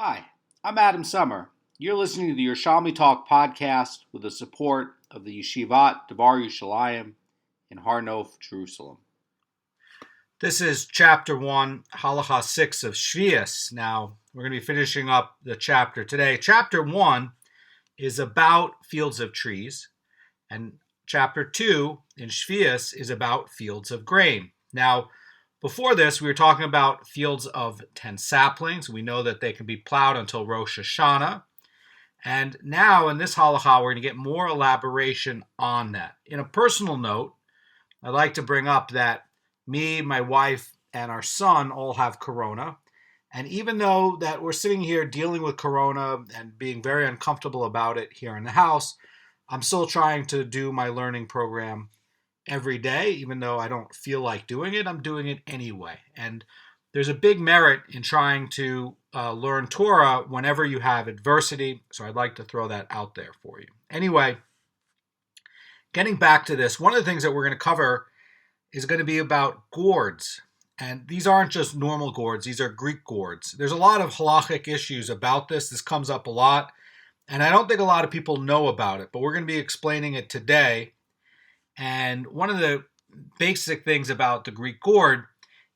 Hi, I'm Adam Summer. You're listening to the Yerushalmi Talk podcast with the support of the Yeshivat Devar Yerushalayim in Har Nof, Jerusalem. This is chapter 1, Halacha 6 of Sheviis. Now, we're going to be finishing up the chapter today. Chapter 1 is about fields of trees, and chapter 2 in Sheviis is about fields of grain. Now, before this, we were talking about fields of 10 saplings. We know that they can be plowed until Rosh Hashanah. And now in this halacha, we're going to get more elaboration on that. In a personal note, I'd like to bring up that me, my wife, and our son all have corona. And even though that we're sitting here dealing with corona and being very uncomfortable about it here in the house, I'm still trying to do my learning program every day. Even though I don't feel like doing it, I'm doing it anyway. And there's a big merit in trying to learn Torah whenever you have adversity. So I'd like to throw that out there for you. Anyway, getting back to this, one of the things that we're going to cover is going to be about gourds. And these aren't just normal gourds, these are Greek gourds. There's a lot of halachic issues about this. This comes up a lot. And I don't think a lot of people know about it, but we're going to be explaining it today. And one of the basic things about the Greek gourd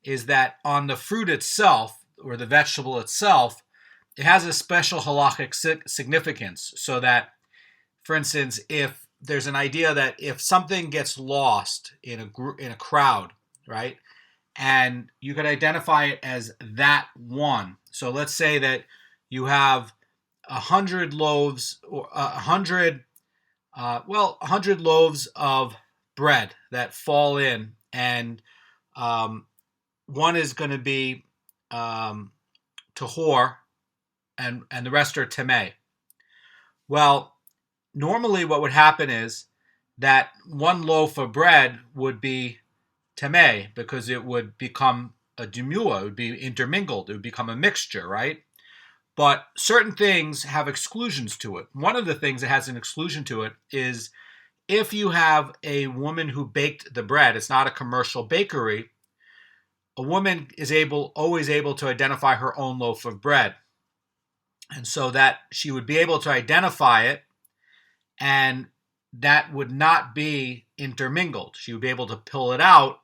is that on the fruit itself, or the vegetable itself, it has a special halachic significance. So that, for instance, if there's an idea that if something gets lost in a crowd, right, and you can identify it as that one. So let's say that you have 100 loaves, or 100 loaves of bread that fall in, and one is going to be tahor, and the rest are tameh. Well, normally what would happen is that one loaf of bread would be tameh because it would become a demua, it would be intermingled, it would become a mixture, right? But certain things have exclusions to it. One of the things that has an exclusion to it is if you have a woman who baked the bread, it's not a commercial bakery, a woman is always able to identify her own loaf of bread. And so that she would be able to identify it, and that would not be intermingled. She would be able to pull it out,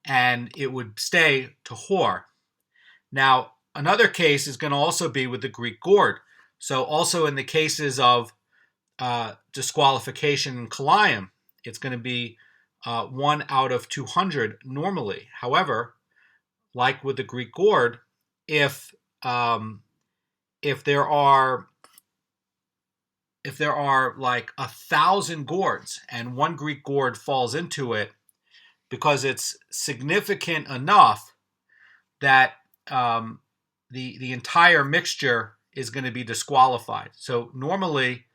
and it would stay tahor. Now, another case is going to also be with the Greek gourd. So also in the cases of disqualification in kalayim, it's going to be 1 out of 200 normally. However, like with the Greek gourd, if there are like 1,000 gourds and one Greek gourd falls into it, because it's significant enough that the entire mixture is going to be disqualified. So normally,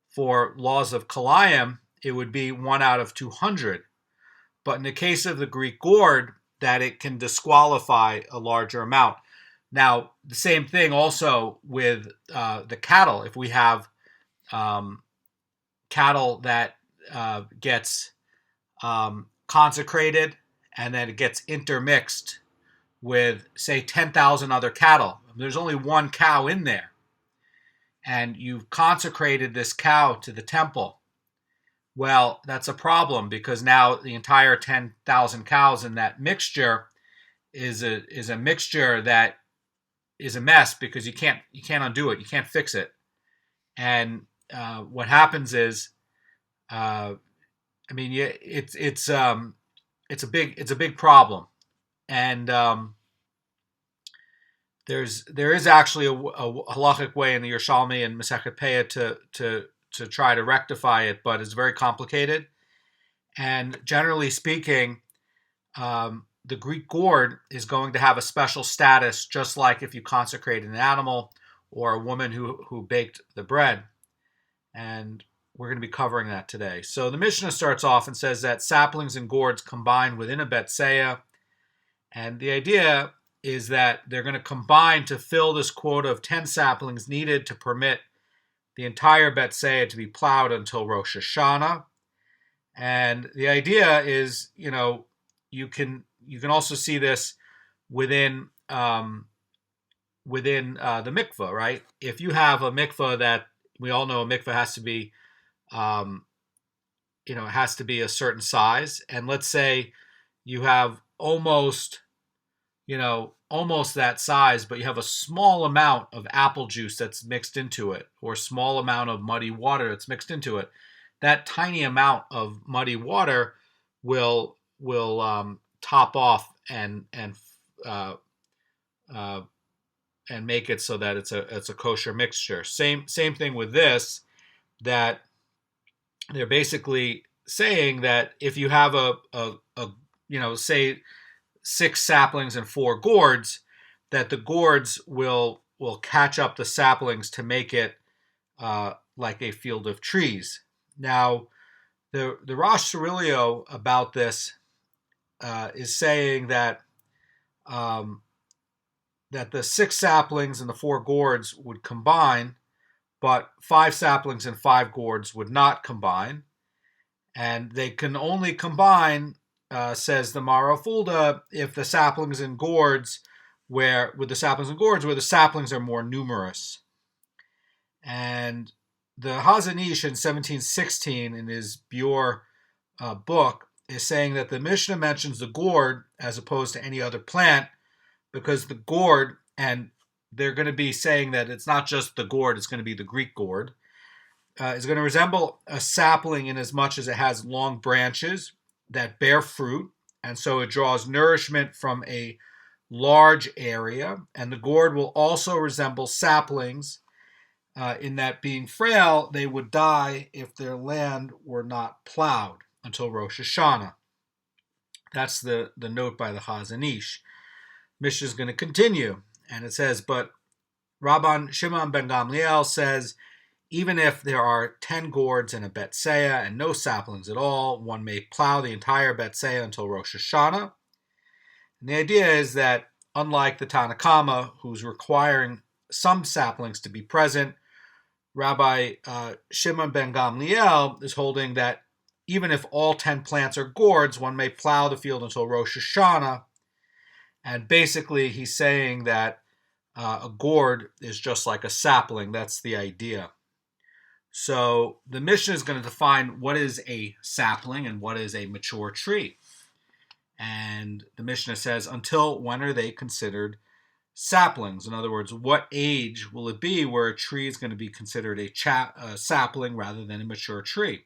for laws of kalayim, it would be 1 out of 200. But in the case of the Greek gourd, that it can disqualify a larger amount. Now, the same thing also with the cattle. If we have cattle that gets consecrated and then it gets intermixed with, say, 10,000 other cattle. There's only one cow in there, and you've consecrated this cow to the temple. Well, that's a problem, because now the entire 10,000 cows in that mixture is a mixture that is a mess, because you can't undo it, you can't fix it. And what happens is, it's a big problem. And there is actually a halachic way in the Yerushalmi and Masechet Peah to try to rectify it, but it's very complicated. And generally speaking, the Greek gourd is going to have a special status, just like if you consecrate an animal or a woman who baked the bread. And we're going to be covering that today. So the Mishnah starts off and says that saplings and gourds combine within a betseya. And the idea is that they're going to combine to fill this quota of 10 saplings needed to permit the entire betseya to be plowed until Rosh Hashanah. And the idea is, you can also see this within within the mikvah, right? If you have a mikvah that we all know a mikvah has to be, it has to be a certain size, and let's say you have almost that size, but you have a small amount of apple juice that's mixed into it, or a small amount of muddy water that's mixed into it. That tiny amount of muddy water will top off and make it so that it's a kosher mixture. Same thing with this. That they're basically saying that if you have a say 6 saplings and 4 gourds, that the gourds will catch up the saplings to make it like a field of trees. Now, the Rosh Cirilio about this is saying that that the 6 saplings and the 4 gourds would combine, but 5 saplings and 5 gourds would not combine, and they can only combine, says the Marafulda, if the saplings and gourds where the saplings are more numerous. And the Chazan Ish in 1716 in his Beur book is saying that the Mishnah mentions the gourd as opposed to any other plant because the gourd, and they're going to be saying that it's not just the gourd, it's going to be the Greek gourd, is going to resemble a sapling in as much as it has long branches that bear fruit, and so it draws nourishment from a large area. And the gourd will also resemble saplings in that, being frail, they would die if their land were not plowed until Rosh Hashanah. That's the note by the Chazan Ish. Mishnah is going to continue, and it says, but Rabban Shimon ben Gamliel says, even if there are 10 gourds in a betseya and no saplings at all, one may plow the entire betseya until Rosh Hashanah. And the idea is that, unlike the Tanakama, who's requiring some saplings to be present, Rabbi Shimon ben Gamliel is holding that even if all 10 plants are gourds, one may plow the field until Rosh Hashanah. And basically, he's saying that a gourd is just like a sapling. That's the idea. So the Mishnah is going to define what is a sapling and what is a mature tree. And the Mishnah says, until when are they considered saplings? In other words, what age will it be where a tree is going to be considered a sapling rather than a mature tree?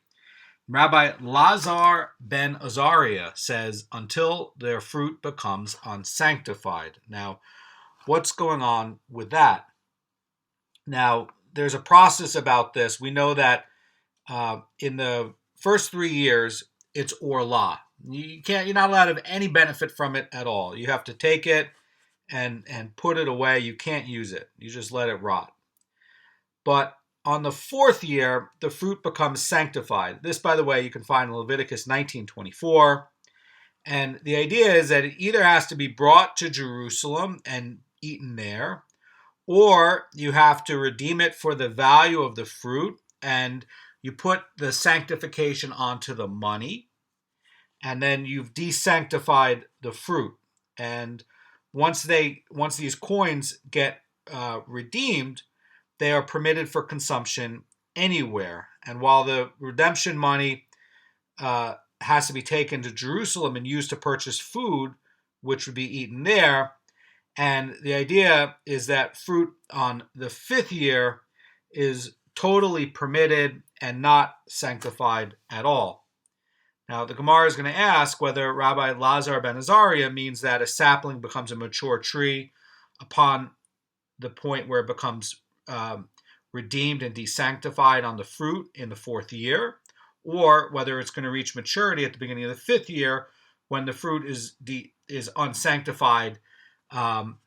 Rabbi Lazar ben Azariah says, until their fruit becomes unsanctified. Now, what's going on with that? Now, there's a process about this. We know that in the first 3 years, it's orla. You're not allowed to have any benefit from it at all. You have to take it and put it away. You can't use it. You just let it rot. But on the 4th year, the fruit becomes sanctified. This, by the way, you can find in Leviticus 19:24. And the idea is that it either has to be brought to Jerusalem and eaten there, or you have to redeem it for the value of the fruit, and you put the sanctification onto the money, and then you've desanctified the fruit. And once these coins get redeemed, they are permitted for consumption anywhere. And while the redemption money has to be taken to Jerusalem and used to purchase food, which would be eaten there, and the idea is that fruit on the 5th year is totally permitted and not sanctified at all. Now, the Gemara is going to ask whether Rabbi Lazar ben Azariah means that a sapling becomes a mature tree upon the point where it becomes redeemed and desanctified on the fruit in the 4th year, or whether it's going to reach maturity at the beginning of the 5th year when the fruit is unsanctified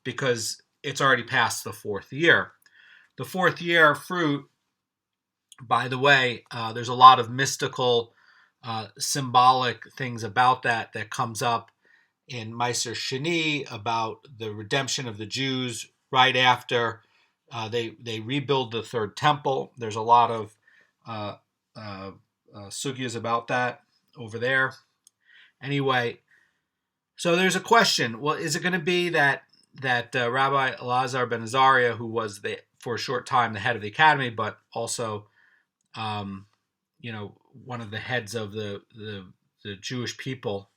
because it's already past the 4th year. The 4th year fruit, by the way, there's a lot of mystical, symbolic things about that comes up in Meiser Sheni about the redemption of the Jews right after they rebuild the 3rd temple. There's a lot of sugyas about that over there. Anyway, so there's a question. Well, is it going to be that that Rabbi Elazar ben Azariah, who was for a short time the head of the academy, but also one of the heads of the Jewish people,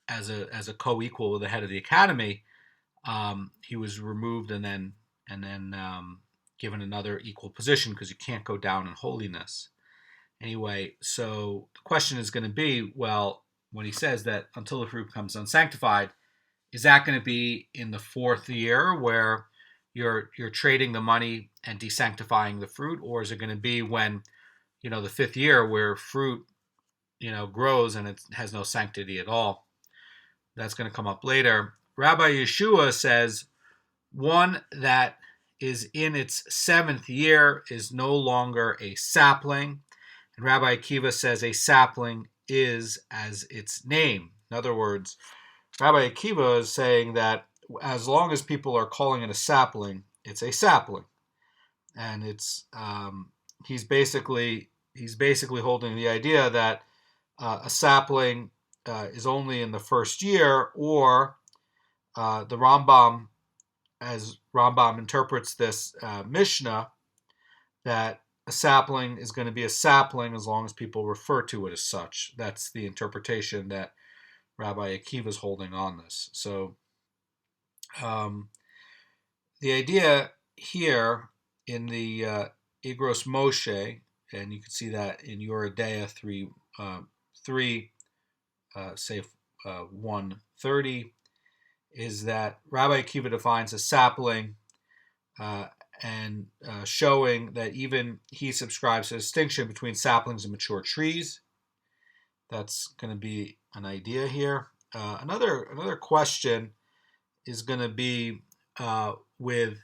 as a co-equal with the head of the academy, he was removed and then given another equal position because you can't go down in holiness. Anyway, so the question is going to be, well, when he says that until the fruit becomes unsanctified, is that going to be in the fourth year where you're trading the money and desanctifying the fruit, or is it going to be when, the fifth year where fruit, grows and it has no sanctity at all? That's going to come up later. Rabbi Yeshua says one that is in its seventh year is no longer a sapling. And Rabbi Akiva says a sapling is as its name. In other words, Rabbi Akiva is saying that as long as people are calling it a sapling, it's a sapling. And it's he's basically holding the idea that a sapling is only in the first year, or the Rambam, as Rambam interprets this Mishnah, that a sapling is going to be a sapling as long as people refer to it as such. That's the interpretation that Rabbi Akiva is holding on this. So the idea here in the Igros Moshe, and you can see that in Yoredeah 130, is that Rabbi Akiva defines a sapling and showing that even he subscribes to a distinction between saplings and mature trees. That's going to be an idea here. Another question is going to be with,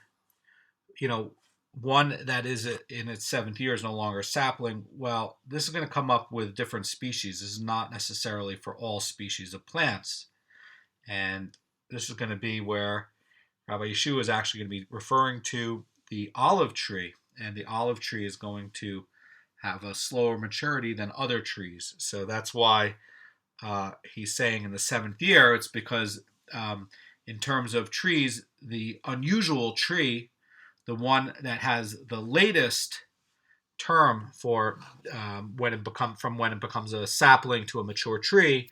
one that is in its seventh year is no longer a sapling. Well, this is going to come up with different species. This is not necessarily for all species of plants. And this is going to be where Rabbi Yeshua is actually going to be referring to the olive tree. And the olive tree is going to have a slower maturity than other trees. So that's why he's saying in the seventh year, it's because in terms of trees, the unusual tree, the one that has the latest term for when it becomes a sapling to a mature tree,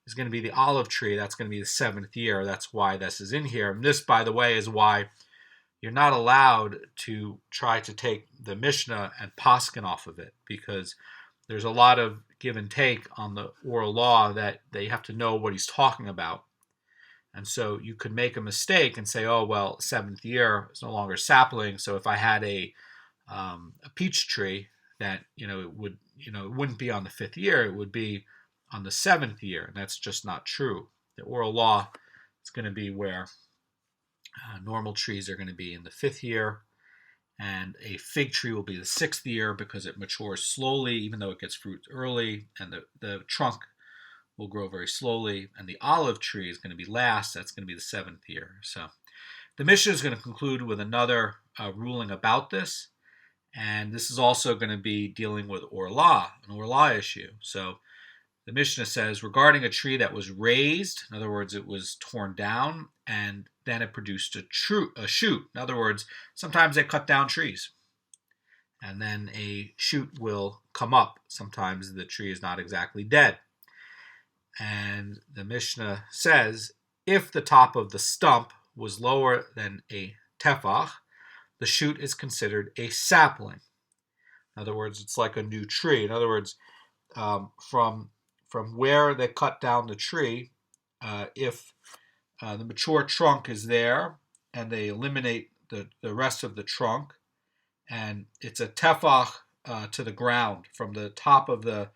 is going to be the olive tree. That's going to be the seventh year. That's why this is in here. And this, by the way, is why you're not allowed to try to take the Mishnah and paskin off of it, because there's a lot of give and take on the oral law that they have to know what he's talking about. And so you could make a mistake and say, oh, well, seventh year is no longer sapling. So if I had a peach tree, that it wouldn't be on the fifth year, it would be on the seventh year. And that's just not true. The oral law is going to be where normal trees are going to be in the fifth year, and a fig tree will be the sixth year because it matures slowly, even though it gets fruit early, and the trunk will grow very slowly, and the olive tree is going to be last. That's going to be the seventh year. So the Mishnah is going to conclude with another ruling about this, and this is also going to be dealing with orlah, an orlah issue. So the Mishnah says, regarding a tree that was raised, in other words, it was torn down, and then it produced a shoot. In other words, sometimes they cut down trees, and then a shoot will come up. Sometimes the tree is not exactly dead. And the Mishnah says, if the top of the stump was lower than a tefach, the shoot is considered a sapling. In other words, it's like a new tree. In other words, from where they cut down the tree, if the mature trunk is there and they eliminate the rest of the trunk, and it's a tefach to the ground from the top of the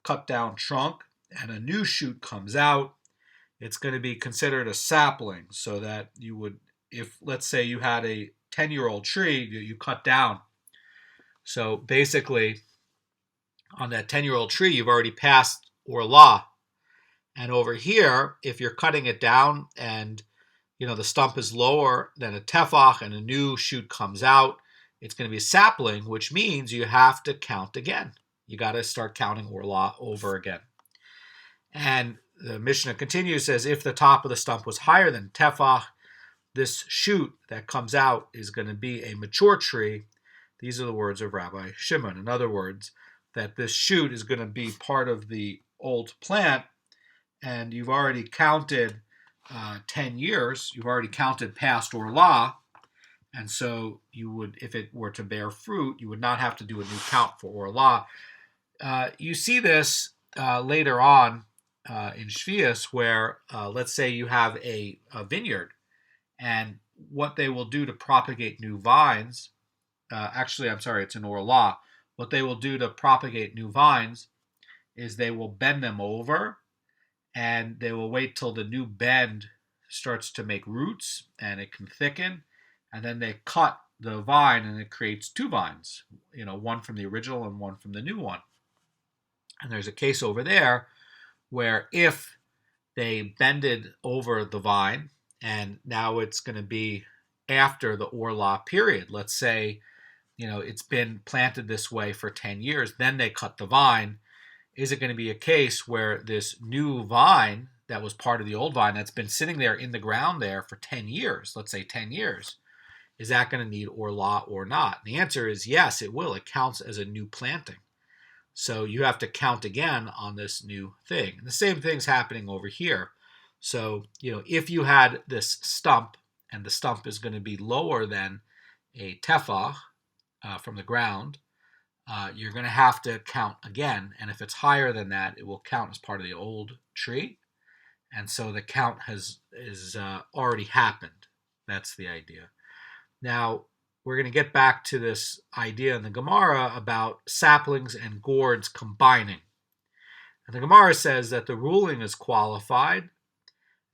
cut down trunk, and a new shoot comes out, it's going to be considered a sapling. So that you would, if let's say you had a 10-year-old tree that you cut down, so basically on that 10-year-old tree you've already passed orlah. And over here, if you're cutting it down and the stump is lower than a tefach and a new shoot comes out, it's going to be a sapling, which means you have to count again. You got to start counting orlah over again. And the Mishnah continues, says, if the top of the stump was higher than tefach, this shoot that comes out is going to be a mature tree. These are the words of Rabbi Shimon. In other words, that this shoot is going to be part of the old plant, and you've already counted 10 years. You've already counted past Orlah, and so you would, if it were to bear fruit, you would not have to do a new count for Orlah. You see this later on in Sheviis, where let's say you have a vineyard, and what they will do to propagate new vines, it's an Orlah. What they will do to propagate new vines is they will bend them over, and they will wait till the new bend starts to make roots and it can thicken, and then they cut the vine and it creates two vines, one from the original and one from the new one. And there's a case over there where if they bended over the vine, and now it's going to be after the Orlah period, let's say, it's been planted this way for 10 years, then they cut the vine. Is it going to be a case where this new vine that was part of the old vine that's been sitting there in the ground there for 10 years, let's say 10 years, is that going to need Orlah or not? And the answer is yes, it will. It counts as a new planting. So you have to count again on this new thing. And the same thing's happening over here. So, if you had this stump, and the stump is going to be lower than a tefach from the ground, you're going to have to count again. And if it's higher than that, it will count as part of the old tree. And so the count is already happened. That's the idea. Now, we're going to get back to this idea in the Gemara about saplings and gourds combining. And the Gemara says that the ruling is qualified,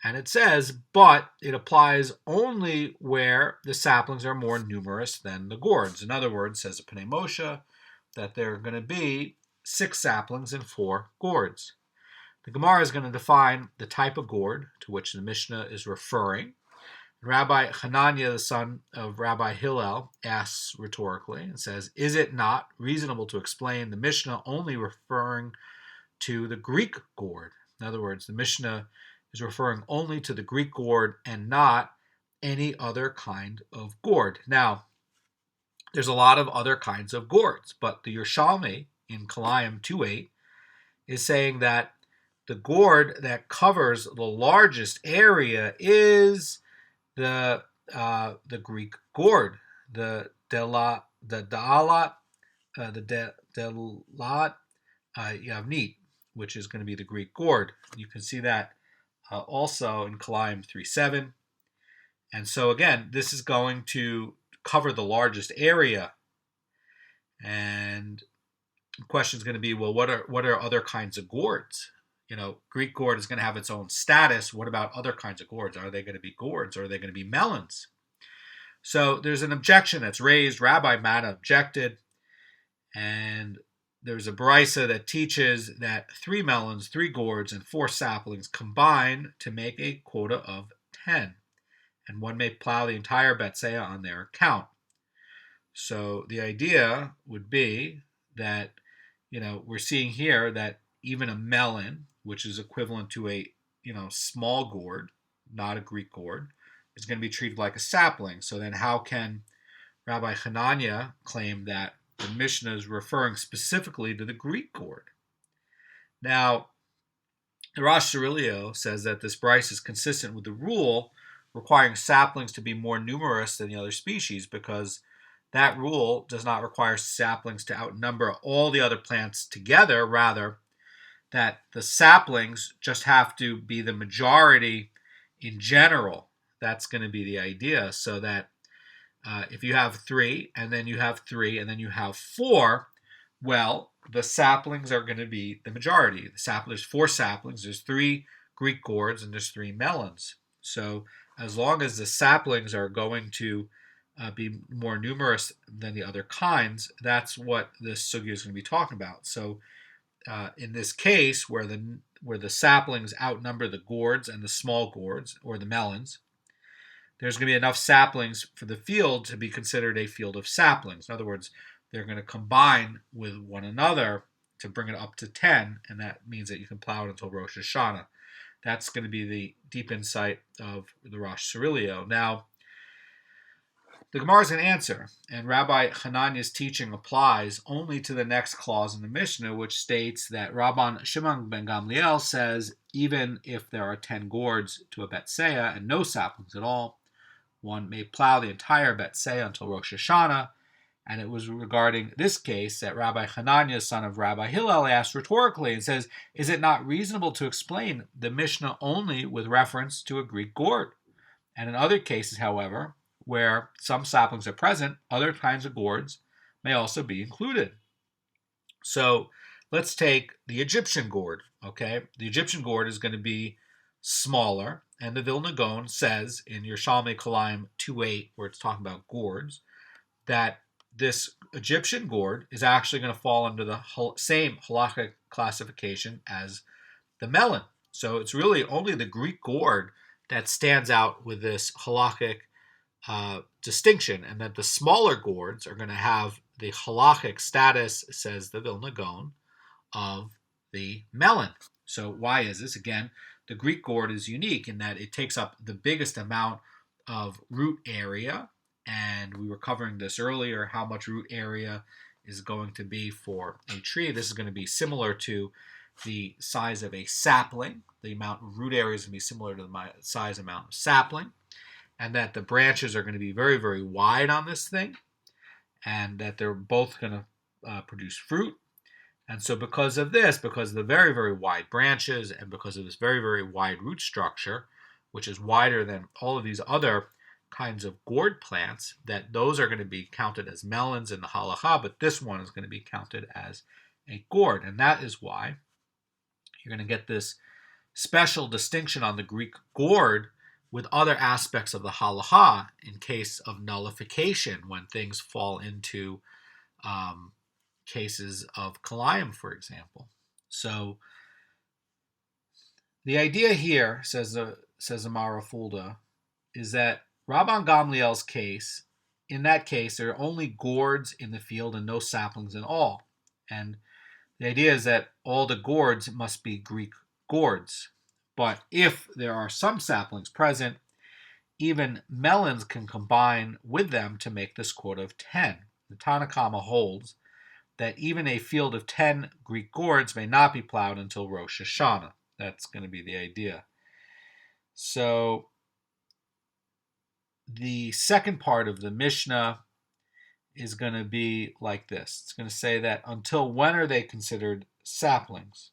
and it says, but it applies only where the saplings are more numerous than the gourds. In other words, says Pnei Moshe, that there are going to be 6 saplings and 4 gourds. The Gemara is going to define the type of gourd to which the Mishnah is referring. Rabbi Hanania, the son of Rabbi Hillel, asks rhetorically and says, is it not reasonable to explain the Mishnah only referring to the Greek gourd? In other words, the Mishnah is referring only to the Greek gourd and not any other kind of gourd. Now, there's a lot of other kinds of gourds, but the Yerushalmi in Kalayim 2:8 is saying that the gourd that covers the largest area is the Greek gourd, the delat yavnit, which is going to be the Greek gourd. You can see that also in Kalayim 3:7. And so again, this is going to cover the largest area. And the question is going to be, well, what are other kinds of gourds? Greek gourd is going to have its own status. What about other kinds of gourds? Are they going to be gourds, or are they going to be melons? So there's an objection that's raised. Rabbi Mana objected, and there's a brisa that teaches that 3 melons, 3 gourds, and 4 saplings combine to make a quota of 10, and one may plow the entire Bethsaida on their account. So the idea would be that, we're seeing here that even a melon, which is equivalent to a, small gourd, not a Greek gourd, is going to be treated like a sapling. So then how can Rabbi Hanania claim that the Mishnah is referring specifically to the Greek gourd? Now, the Rosh Cirilio says that this brisa is consistent with the rule requiring saplings to be more numerous than the other species, because that rule does not require saplings to outnumber all the other plants together. Rather, that the saplings just have to be the majority in general. That's going to be the idea. So that if you have 3, and then you have 3, and then you have 4, well, the saplings are going to be the majority. There's 4 saplings, there's 3 Greek gourds, and there's 3 melons. So as long as the saplings are going to be more numerous than the other kinds, that's what this sugya is going to be talking about. So in this case, where the saplings outnumber the gourds and the small gourds, or the melons, there's going to be enough saplings for the field to be considered a field of saplings. In other words, they're going to combine with one another to bring it up to 10, and that means that you can plow it until Rosh Hashanah. That's going to be the deep insight of the Rosh Cirilio. Now, the Gemara is an answer, and Rabbi Hananiah's teaching applies only to the next clause in the Mishnah, which states that Rabban Shimon ben Gamliel says even if there are 10 gourds to a betseah and no saplings at all, one may plow the entire betseah until Rosh Hashanah. And it was regarding this case that Rabbi Hananiah, son of Rabbi Hillel, asked rhetorically and says, is it not reasonable to explain the Mishnah only with reference to a Greek gourd? And in other cases, however, where some saplings are present, other kinds of gourds may also be included. So let's take the Egyptian gourd, okay? The Egyptian gourd is going to be smaller, and the Vilna Goan says in Yerushalmi Daf 2:8, where it's talking about gourds, that this Egyptian gourd is actually going to fall under the same halachic classification as the melon. So it's really only the Greek gourd that stands out with this halachic distinction, and that the smaller gourds are going to have the halachic status, says the Vilna Goan, of the melon. So why is this? Again, the Greek gourd is unique in that it takes up the biggest amount of root area, and we were covering this earlier, how much root area is going to be for a tree. This is going to be similar to the size of a sapling. The amount of root area is going to be similar to the size amount of sapling, and that the branches are going to be very, very wide on this thing, and that they're both going to produce fruit. And so because of this, because of the very, very wide branches, and because of this very, very wide root structure, which is wider than all of these other kinds of gourd plants, that those are going to be counted as melons in the halacha, but this one is going to be counted as a gourd. And that is why you're going to get this special distinction on the Greek gourd with other aspects of the halacha in case of nullification, when things fall into cases of kalayim, for example. So the idea here, says Amara Fulda, is that Rabban Gamliel's case, in that case, there are only gourds in the field and no saplings at all. And the idea is that all the gourds must be Greek gourds. But if there are some saplings present, even melons can combine with them to make this quota of 10. The Tanna Kama holds that even a field of 10 Greek gourds may not be plowed until Rosh Hashanah. That's going to be the idea. So the second part of the Mishnah is going to be like this. It's going to say that until when are they considered saplings?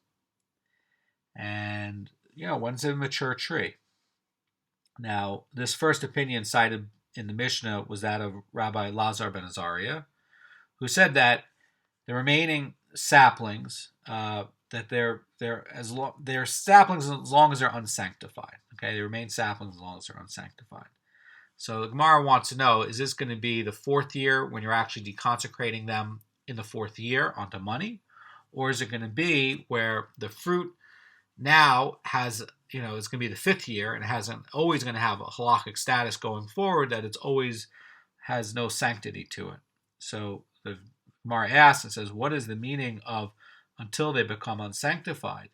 And, when's a mature tree? Now, this first opinion cited in the Mishnah was that of Rabbi Lazar ben Azariah, who said that the remaining saplings, that they're saplings as long as they're unsanctified. Okay, they remain saplings as long as they're unsanctified. So the Gemara wants to know, is this going to be the fourth year when you're actually deconsecrating them in the fourth year onto money? Or is it going to be where the fruit now has, it's going to be the fifth year and it hasn't always going to have a halachic status going forward, that it's always has no sanctity to it? So the Gemara asks and says, what is the meaning of until they become unsanctified?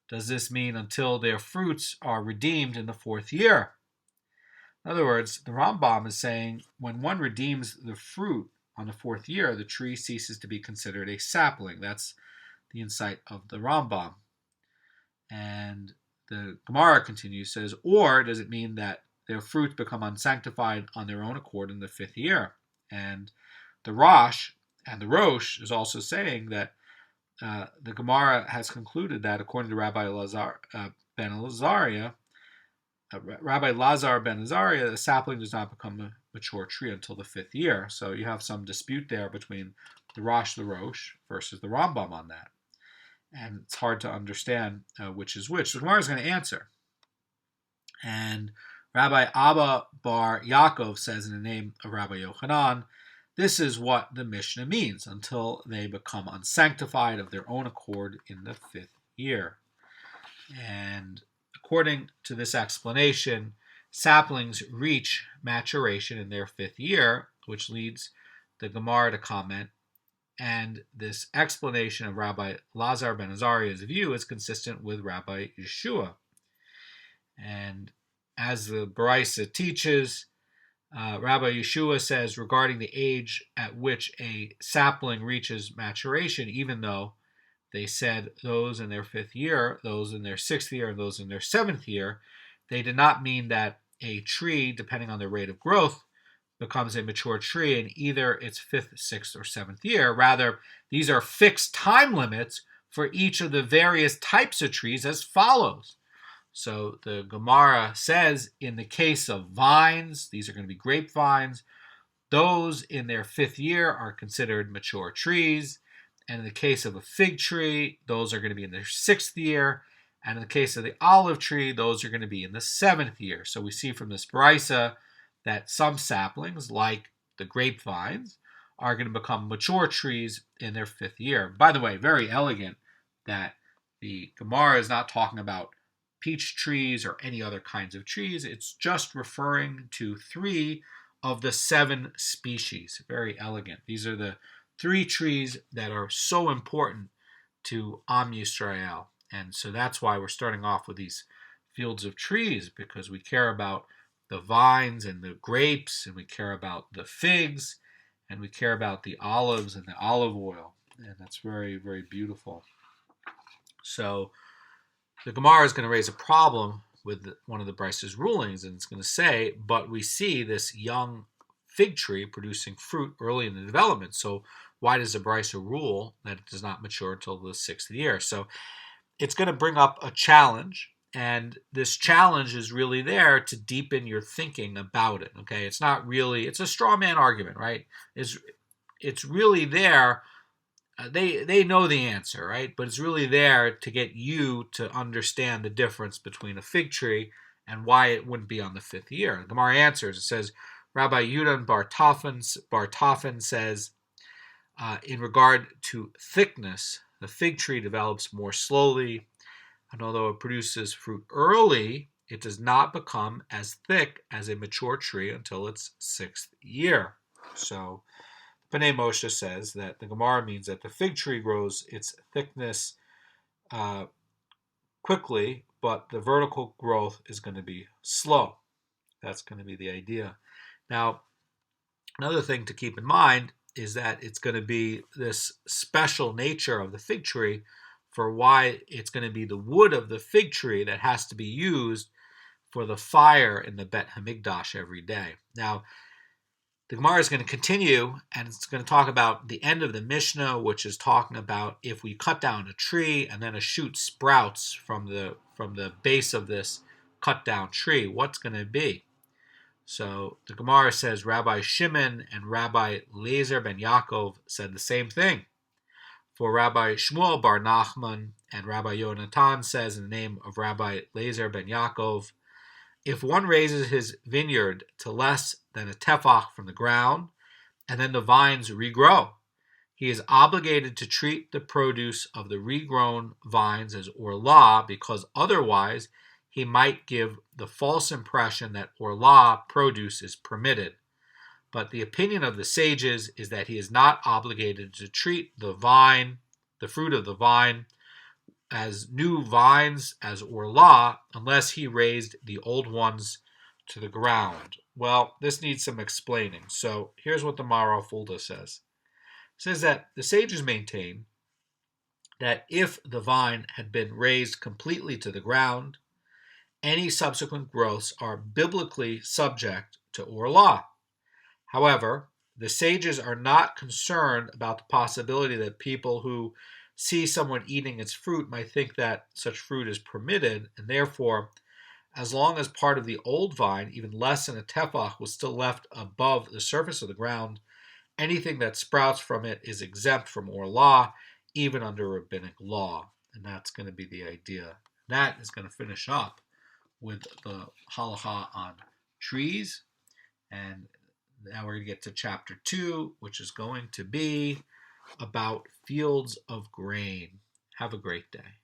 Does this mean until their fruits are redeemed in the fourth year? In other words, the Rambam is saying when one redeems the fruit on the fourth year, the tree ceases to be considered a sapling. That's the insight of the Rambam. And the Gemara continues, says, or does it mean that their fruits become unsanctified on their own accord in the fifth year? And the Rosh and the Rosh is also saying that the Gemara has concluded that according to Rabbi Lazar ben Azariah, the sapling does not become a mature tree until the fifth year. So you have some dispute there between the Rosh versus the Rambam on that. And it's hard to understand which is which. So the Gemara is going to answer. And Rabbi Abba Bar Yaakov says in the name of Rabbi Yochanan, this is what the Mishnah means, until they become unsanctified of their own accord in the fifth year. And according to this explanation, saplings reach maturation in their fifth year, which leads the Gemara to comment, and this explanation of Rabbi Lazar ben Azariah's view is consistent with Rabbi Yeshua. And as the Baraisa teaches, Rabbi Yeshua says regarding the age at which a sapling reaches maturation, even though they said those in their 5th year, those in their 6th year, and those in their 7th year, they did not mean that a tree, depending on the rate of growth, becomes a mature tree in either its 5th, 6th, or 7th year. Rather, these are fixed time limits for each of the various types of trees as follows. So the Gemara says in the case of vines, these are going to be grapevines, those in their 5th year are considered mature trees. And in the case of a fig tree, those are going to be in their 6th year. And in the case of the olive tree, those are going to be in the 7th year. So we see from this Baraisa that some saplings, like the grapevines, are going to become mature trees in their 5th year. By the way, very elegant that the Gemara is not talking about peach trees or any other kinds of trees. It's just referring to 3 of the 7 species. Very elegant. These are the 3 trees that are so important to Am Yisrael. And so that's why we're starting off with these fields of trees, because we care about the vines and the grapes, and we care about the figs, and we care about the olives and the olive oil. And that's very, very beautiful. So the Gemara is going to raise a problem with one of the Bryce's rulings, and it's going to say, but we see this young fig tree producing fruit early in the development. So why does the Bryce rule that it does not mature until the 6th year? So it's going to bring up a challenge, and this challenge is really there to deepen your thinking about it. Okay, it's not really, it's a straw man argument, right? It's really there. They know the answer, right? But it's really there to get you to understand the difference between a fig tree and why it wouldn't be on the 5th year. The Gemara answers. It says, Rabbi Yudan Bar Tafin says, in regard to thickness, the fig tree develops more slowly, and although it produces fruit early, it does not become as thick as a mature tree until its 6th year. So Bnei Moshe says that the Gemara means that the fig tree grows its thickness quickly, but the vertical growth is going to be slow. That's going to be the idea. Now, another thing to keep in mind is that it's going to be this special nature of the fig tree for why it's going to be the wood of the fig tree that has to be used for the fire in the Bet Hamikdash every day. Now, the Gemara is going to continue, and it's going to talk about the end of the Mishnah, which is talking about if we cut down a tree and then a shoot sprouts from the base of this cut down tree, what's going to be? So the Gemara says Rabbi Shimon and Rabbi Lezer ben Yaakov said the same thing. For Rabbi Shmuel bar Nachman and Rabbi Yonatan says in the name of Rabbi Lezer ben Yaakov, if one raises his vineyard to less than a tefach from the ground, and then the vines regrow, he is obligated to treat the produce of the regrown vines as orlah, because otherwise he might give the false impression that orlah produce is permitted. But the opinion of the sages is that he is not obligated to treat the fruit of the vine, as new vines as orlah, unless he raised the old ones to the ground. Well, this needs some explaining. So here's what the Mara Fulda says. It says that the sages maintain that if the vine had been raised completely to the ground, any subsequent growths are biblically subject to orlah. However, the sages are not concerned about the possibility that people who see someone eating its fruit might think that such fruit is permitted, and therefore, as long as part of the old vine, even less than a tefach, was still left above the surface of the ground, anything that sprouts from it is exempt from orlah, even under rabbinic law. And that's going to be the idea. That is going to finish up with the halacha on trees. And now we're going to get to chapter 2, which is going to be about fields of grain. Have a great day.